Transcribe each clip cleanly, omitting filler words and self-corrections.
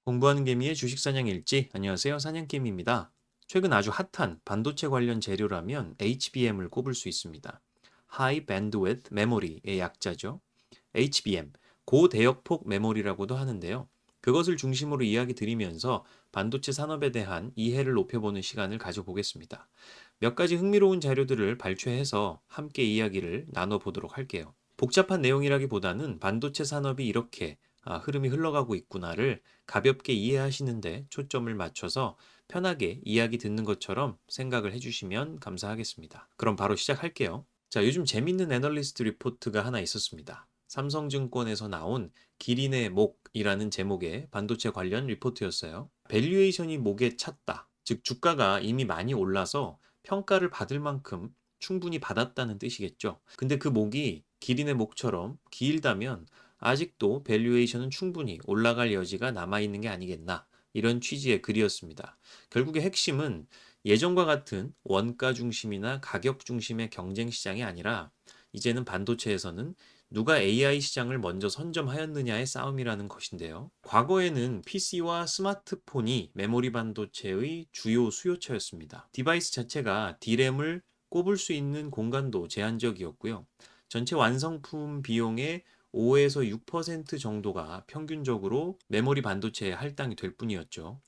공부하는 개미의 주식사냥 일지. 안녕하세요. 사냥개미입니다. 최근 아주 핫한 반도체 관련 재료라면 HBM을 꼽을 수 있습니다. High Bandwidth Memory의 약자죠. HBM, 고대역폭 메모리라고도 하는데요. 그것을 중심으로 이야기 드리면서 반도체 산업에 대한 이해를 높여보는 시간을 가져보겠습니다. 몇 가지 흥미로운 자료들을 발췌해서 함께 이야기를 나눠보도록 할게요. 복잡한 내용이라기보다는 반도체 산업이 이렇게 흐름이 흘러가고 있구나를 가볍게 이해하시는데 초점을 맞춰서 편하게 이야기 듣는 것처럼 생각을 해주시면 감사하겠습니다. 그럼 바로 시작할게요. 자, 요즘 재밌는 애널리스트 리포트가 하나 있었습니다. 삼성증권에서 나온 기린의 목이라는 제목의 반도체 관련 리포트였어요. 밸류에이션이 목에 찼다. 즉 주가가 이미 많이 올라서 평가를 받을 만큼 충분히 받았다는 뜻이겠죠. 근데 그 목이 기린의 목처럼 길다면 아직도 밸류에이션은 충분히 올라갈 여지가 남아있는 게 아니겠나. 이런 취지의 글이었습니다. 결국의 핵심은 예전과 같은 원가 중심이나 가격 중심의 경쟁 시장이 아니라 이제는 반도체에서는 누가 AI 시장을 먼저 선점하였느냐의 싸움이라는 것인데요. 과거에는 PC와 스마트폰이 메모리 반도체의 주요 수요처였습니다. 디바이스 자체가 D램을 꼽을 수 있는 공간도 제한적이었고요. 전체 완성품 비용의 5에서 6% 정도가 평균적으로 메모리 반도체에 할당이 될 뿐이었죠.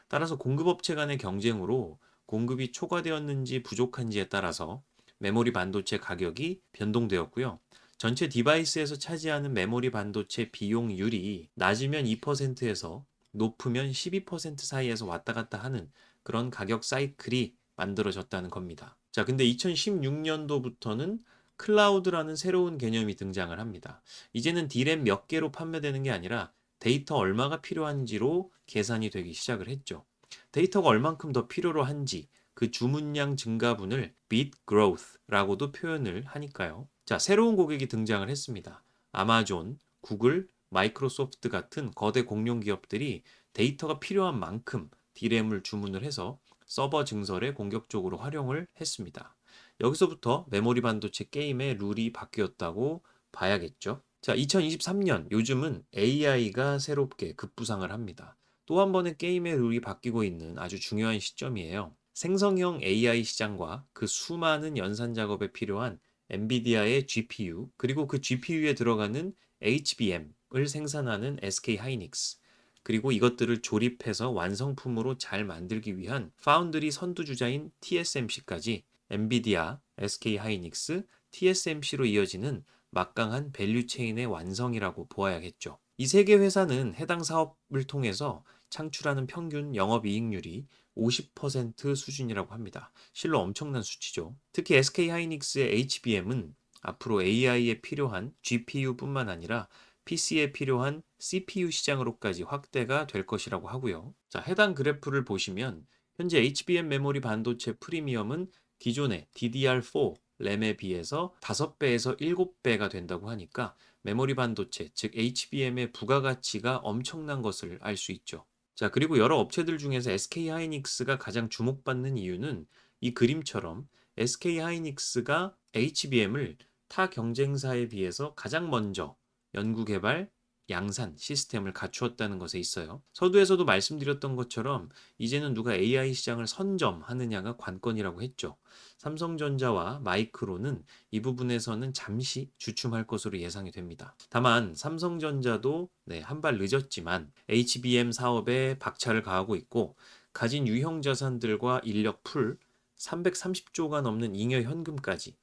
따라서 공급업체 간의 경쟁으로 공급이 초과되었는지 부족한지에 따라서 메모리 반도체 가격이 변동되었고요. 전체 디바이스에서 차지하는 메모리 반도체 비용률이 낮으면 2%에서 높으면 12% 사이에서 왔다 갔다 하는 그런 가격 사이클이 만들어졌다는 겁니다. 자, 근데 2016년도부터는 클라우드라는 새로운 개념이 등장을 합니다. 이제는 D램 몇 개로 판매되는 게 아니라 데이터 얼마가 필요한지로 계산이 되기 시작을 했죠. 데이터가 얼만큼 더 필요로 한지 그 주문량 증가분을 bit growth라고도 표현을 하니까요. 자, 새로운 고객이 등장을 했습니다. 아마존, 구글, 마이크로소프트 같은 거대 공룡 기업들이 데이터가 필요한 만큼 D램을 주문을 해서 서버 증설에 공격적으로 활용을 했습니다. 여기서부터 메모리 반도체 게임의 룰이 바뀌었다고 봐야겠죠. 자, 2023년 요즘은 AI가 새롭게 급부상을 합니다. 또 한 번의 게임의 룰이 바뀌고 있는 아주 중요한 시점이에요. 생성형 AI 시장과 그 수많은 연산 작업에 필요한 엔비디아의 GPU, 그리고 그 GPU에 들어가는 HBM을 생산하는 SK 하이닉스, 그리고 이것들을 조립해서 완성품으로 잘 만들기 위한 파운드리 선두주자인 TSMC까지 엔비디아, SK 하이닉스, TSMC로 이어지는 막강한 밸류체인의 완성이라고 보아야겠죠. 이 세 개 회사는 해당 사업을 통해서 창출하는 평균 영업이익률이 50% 수준이라고 합니다. 실로 엄청난 수치죠. 특히 SK 하이닉스의 HBM은 앞으로 AI에 필요한 GPU뿐만 아니라 PC에 필요한 CPU 시장으로까지 확대가 될 것이라고 하고요. 자, 해당 그래프를 보시면 현재 HBM 메모리 반도체 프리미엄은 기존의 DDR4 램에 비해서 5배에서 7배가 된다고 하니까 메모리 반도체, 즉 HBM의 부가가치가 엄청난 것을 알 수 있죠. 자, 그리고 여러 업체들 중에서 SK 하이닉스가 가장 주목받는 이유는 이 그림처럼 SK 하이닉스가 HBM을 타 경쟁사에 비해서 가장 먼저 연구개발, 양산 시스템을 갖추었다는 것에 있어요. 서두에서도 말씀드렸던 것처럼 이제는 누가 AI 시장을 선점하느냐가 관건이라고 했죠. 삼성전자와 마이크론은 이 부분에서는 잠시 주춤할 것으로 예상이 됩니다. 다만 삼성전자도 한 발 늦었지만 HBM 사업에 박차를 가하고 있고 가진 유형 자산들과 인력 풀 330조가 넘는 잉여 현금까지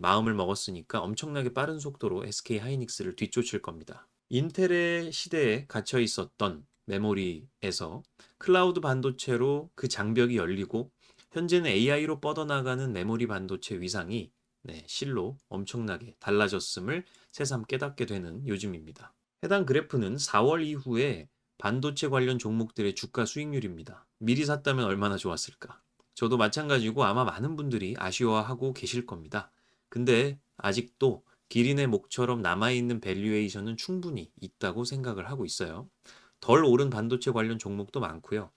마음을 먹었으니까 엄청나게 빠른 속도로 SK 하이닉스를 뒤쫓을 겁니다. 인텔의 시대에 갇혀 있었던 메모리에서 클라우드 반도체로 그 장벽이 열리고 현재는 AI로 뻗어나가는 메모리 반도체 위상이 실로 엄청나게 달라졌음을 새삼 깨닫게 되는 요즘입니다. 해당 그래프는 4월 이후에 반도체 관련 종목들의 주가 수익률입니다. 미리 샀다면 얼마나 좋았을까? 저도 마찬가지고 아마 많은 분들이 아쉬워하고 계실 겁니다. 근데 아직도 기린의 목처럼 남아있는 밸류에이션은 충분히 있다고 생각을 하고 있어요. 덜 오른 반도체 관련 종목도 많고요.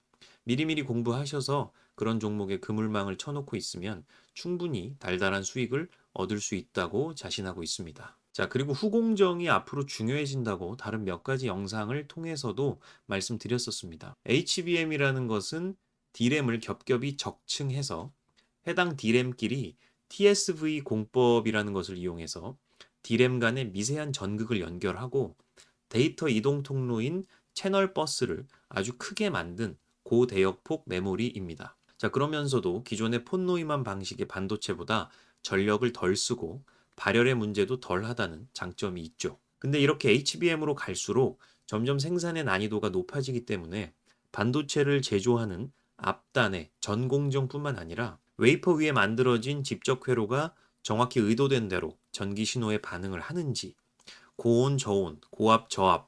미리미리 공부하셔서 그런 종목에 그물망을 쳐놓고 있으면 충분히 달달한 수익을 얻을 수 있다고 자신하고 있습니다. 자, 그리고 후공정이 앞으로 중요해진다고 다른 몇 가지 영상을 통해서도 말씀드렸었습니다. HBM이라는 것은 D램을 겹겹이 적층해서 해당 D램끼리 TSV 공법이라는 것을 이용해서 D램 간의 미세한 전극을 연결하고 데이터 이동 통로인 채널 버스를 아주 크게 만든 고대역폭 메모리입니다. 자, 그러면서도 기존의 폰노이만 방식의 반도체보다 전력을 덜 쓰고 발열의 문제도 덜 하다는 장점이 있죠. 근데 이렇게 HBM으로 갈수록 점점 생산의 난이도가 높아지기 때문에 반도체를 제조하는 앞단의 전공정뿐만 아니라 웨이퍼 위에 만들어진 집적 회로가 정확히 의도된 대로 전기 신호에 반응을 하는지, 고온, 저온, 고압, 저압,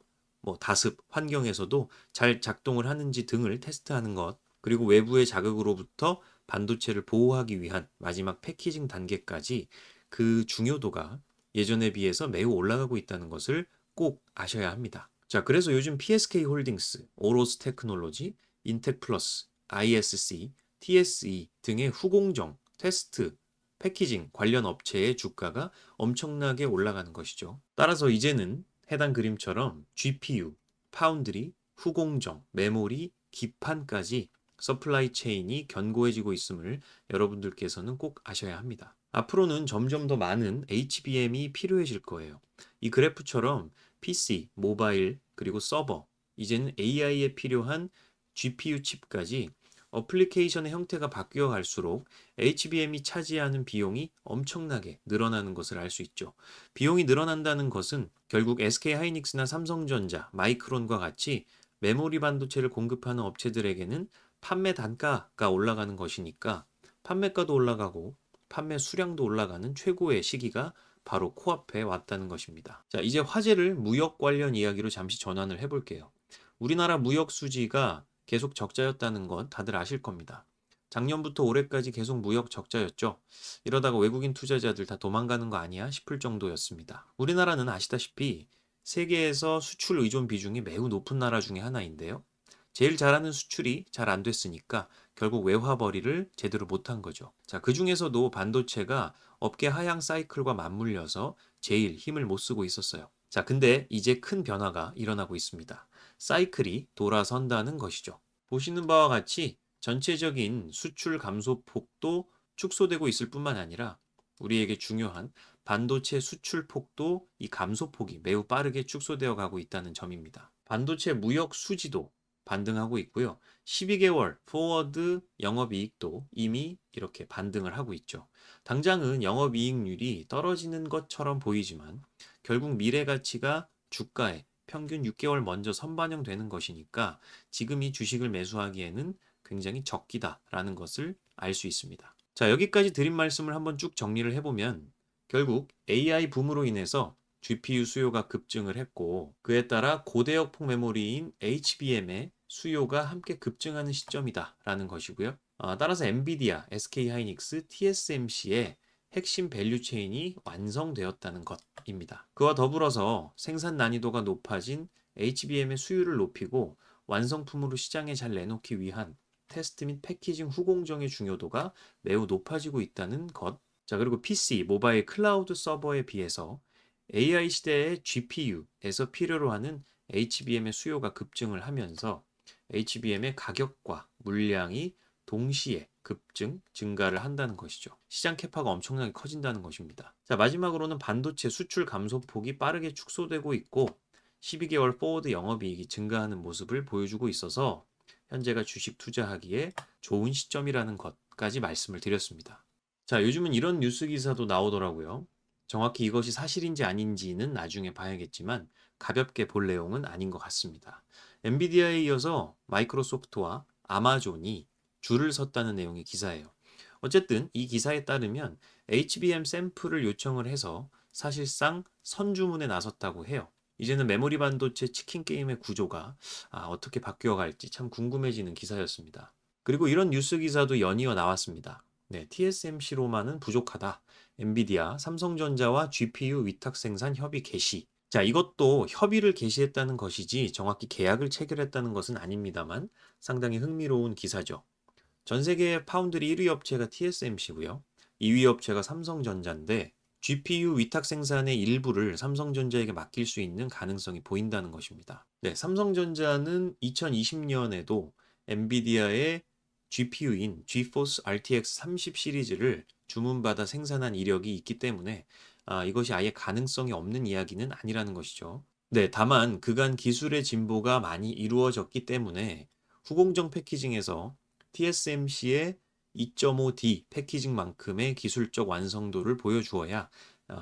다습 환경에서도 잘 작동을 하는지 등을 테스트하는 것, 그리고 외부의 자극으로부터 반도체를 보호하기 위한 마지막 패키징 단계까지 그 중요도가 예전에 비해서 매우 올라가고 있다는 것을 꼭 아셔야 합니다. 자, 그래서 요즘 PSK 홀딩스, 오로스 테크놀로지, 인텍플러스, ISC, TSE 등의 후공정, 테스트, 패키징 관련 업체의 주가가 엄청나게 올라가는 것이죠. 따라서 이제는 해당 그림처럼 GPU, 파운드리, 후공정, 메모리, 기판까지 서플라이 체인이 견고해지고 있음을 여러분들께서는 꼭 아셔야 합니다. 앞으로는 점점 더 많은 HBM이 필요해질 거예요. 이 그래프처럼 PC, 모바일, 그리고 서버, 이제는 AI에 필요한 GPU 칩까지 어플리케이션의 형태가 바뀌어 갈수록 HBM이 차지하는 비용이 엄청나게 늘어나는 것을 알 수 있죠. 비용이 늘어난다는 것은 결국 SK하이닉스나 삼성전자, 마이크론과 같이 메모리 반도체를 공급하는 업체들에게는 판매 단가가 올라가는 것이니까 판매가도 올라가고 판매 수량도 올라가는 최고의 시기가 바로 코앞에 왔다는 것입니다. 자, 이제 화제를 무역 관련 이야기로 잠시 전환을 해볼게요. 우리나라 무역 수지가 계속 적자였다는 건 다들 아실 겁니다. 작년부터 올해까지 계속 무역 적자였죠. 이러다가 외국인 투자자들 다 도망가는 거 아니야 싶을 정도였습니다. 우리나라는 아시다시피 세계에서 수출 의존 비중이 매우 높은 나라 중에 하나인데요. 제일 잘하는 수출이 잘 안 됐으니까 결국 외화벌이를 제대로 못한 거죠. 자, 그 중에서도 반도체가 업계 하향 사이클과 맞물려서 제일 힘을 못 쓰고 있었어요. 자, 근데 이제 큰 변화가 일어나고 있습니다. 사이클이 돌아선다는 것이죠. 보시는 바와 같이 전체적인 수출 감소폭도 축소되고 있을 뿐만 아니라 우리에게 중요한 반도체 수출폭도 이 감소폭이 매우 빠르게 축소되어 가고 있다는 점입니다. 반도체 무역 수지도 반등하고 있고요. 12개월 포워드 영업이익도 이미 이렇게 반등을 하고 있죠. 당장은 영업이익률이 떨어지는 것처럼 보이지만 결국 미래 가치가 주가에 평균 6개월 먼저 선반영되는 것이니까 지금 이 주식을 매수하기에는 굉장히 적기다라는 것을 알 수 있습니다. 자, 여기까지 드린 말씀을 한번 쭉 정리를 해보면 결국 AI 붐으로 인해서 GPU 수요가 급증을 했고 그에 따라 고대역폭 메모리인 HBM의 수요가 함께 급증하는 시점이다라는 것이고요. 따라서 엔비디아, SK하이닉스, TSMC의 핵심 밸류 체인이 완성되었다는 것입니다. 그와 더불어서 생산 난이도가 높아진 HBM의 수요를 높이고 완성품으로 시장에 잘 내놓기 위한 테스트 및 패키징 후공정의 중요도가 매우 높아지고 있다는 것. 자, 그리고 PC, 모바일 클라우드 서버에 비해서 AI 시대의 GPU에서 필요로 하는 HBM의 수요가 급증을 하면서 HBM의 가격과 물량이 동시에 증가를 한다는 것이죠. 시장 캐파가 엄청나게 커진다는 것입니다. 자, 마지막으로는 반도체 수출 감소폭이 빠르게 축소되고 있고 12개월 포워드 영업이익이 증가하는 모습을 보여주고 있어서 현재가 주식 투자하기에 좋은 시점이라는 것까지 말씀을 드렸습니다. 자, 요즘은 이런 뉴스 기사도 나오더라고요. 정확히 이것이 사실인지 아닌지는 나중에 봐야겠지만 가볍게 볼 내용은 아닌 것 같습니다. 엔비디아에 이어서 마이크로소프트와 아마존이 줄을 섰다는 내용의 기사예요. 어쨌든 이 기사에 따르면 HBM 샘플을 요청을 해서 사실상 선주문에 나섰다고 해요. 이제는 메모리 반도체 치킨 게임의 구조가 어떻게 바뀌어 갈지 참 궁금해지는 기사였습니다. 그리고 이런 뉴스 기사도 연이어 나왔습니다. 네, TSMC로만은 부족하다. 엔비디아, 삼성전자와 GPU 위탁 생산 협의 개시. 자, 이것도 협의를 개시했다는 것이지 정확히 계약을 체결했다는 것은 아닙니다만 상당히 흥미로운 기사죠. 전 세계 파운드리 1위 업체가 TSMC고요. 2위 업체가 삼성전자인데 GPU 위탁 생산의 일부를 삼성전자에게 맡길 수 있는 가능성이 보인다는 것입니다. 네, 삼성전자는 2020년에도 엔비디아의 GPU인 GeForce RTX 30 시리즈를 주문받아 생산한 이력이 있기 때문에 이것이 아예 가능성이 없는 이야기는 아니라는 것이죠. 네, 다만 그간 기술의 진보가 많이 이루어졌기 때문에 후공정 패키징에서 TSMC의 2.5D 패키징만큼의 기술적 완성도를 보여주어야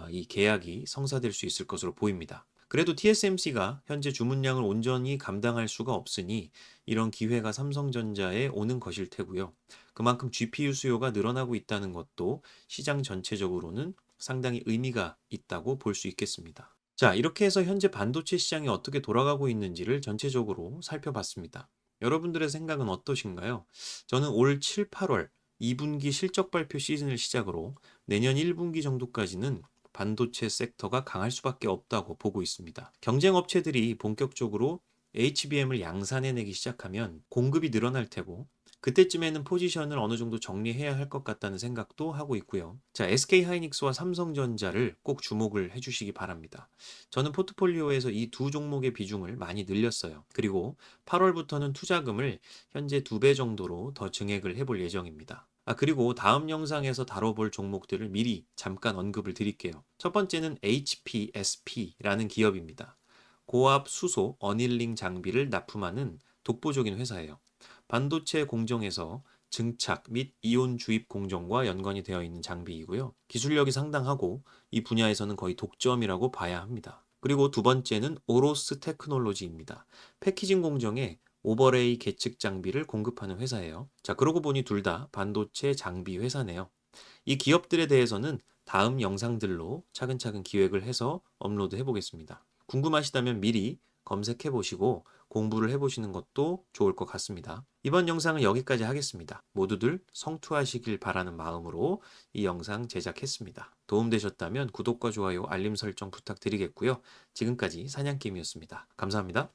이 계약이 성사될 수 있을 것으로 보입니다. 그래도 TSMC가 현재 주문량을 온전히 감당할 수가 없으니 이런 기회가 삼성전자에 오는 것일 테고요. 그만큼 GPU 수요가 늘어나고 있다는 것도 시장 전체적으로는 상당히 의미가 있다고 볼 수 있겠습니다. 자, 이렇게 해서 현재 반도체 시장이 어떻게 돌아가고 있는지를 전체적으로 살펴봤습니다. 여러분들의 생각은 어떠신가요? 저는 올 7, 8월 2분기 실적 발표 시즌을 시작으로 내년 1분기 정도까지는 반도체 섹터가 강할 수밖에 없다고 보고 있습니다. 경쟁 업체들이 본격적으로 HBM을 양산해내기 시작하면 공급이 늘어날 테고 그때쯤에는 포지션을 어느 정도 정리해야 할 것 같다는 생각도 하고 있고요. 자, SK하이닉스와 삼성전자를 꼭 주목을 해주시기 바랍니다. 저는 포트폴리오에서 이 두 종목의 비중을 많이 늘렸어요. 그리고 8월부터는 투자금을 현재 2배 정도로 더 증액을 해볼 예정입니다. 그리고 다음 영상에서 다뤄볼 종목들을 미리 잠깐 언급을 드릴게요. 첫 번째는 HPSP라는 기업입니다. 고압 수소 어닐링 장비를 납품하는 독보적인 회사예요. 반도체 공정에서 증착 및 이온 주입 공정과 연관이 되어 있는 장비이고요. 기술력이 상당하고 이 분야에서는 거의 독점이라고 봐야 합니다. 그리고 두 번째는 오로스 테크놀로지입니다. 패키징 공정에 오버레이 계측 장비를 공급하는 회사예요. 자, 그러고 보니 둘 다 반도체 장비 회사네요. 이 기업들에 대해서는 다음 영상들로 차근차근 기획을 해서 업로드 해보겠습니다. 궁금하시다면 미리 검색해 보시고 공부를 해보시는 것도 좋을 것 같습니다. 이번 영상은 여기까지 하겠습니다. 모두들 성투하시길 바라는 마음으로 이 영상 제작했습니다. 도움되셨다면 구독과 좋아요, 알림 설정 부탁드리겠고요. 지금까지 사냥개미였습니다. 감사합니다.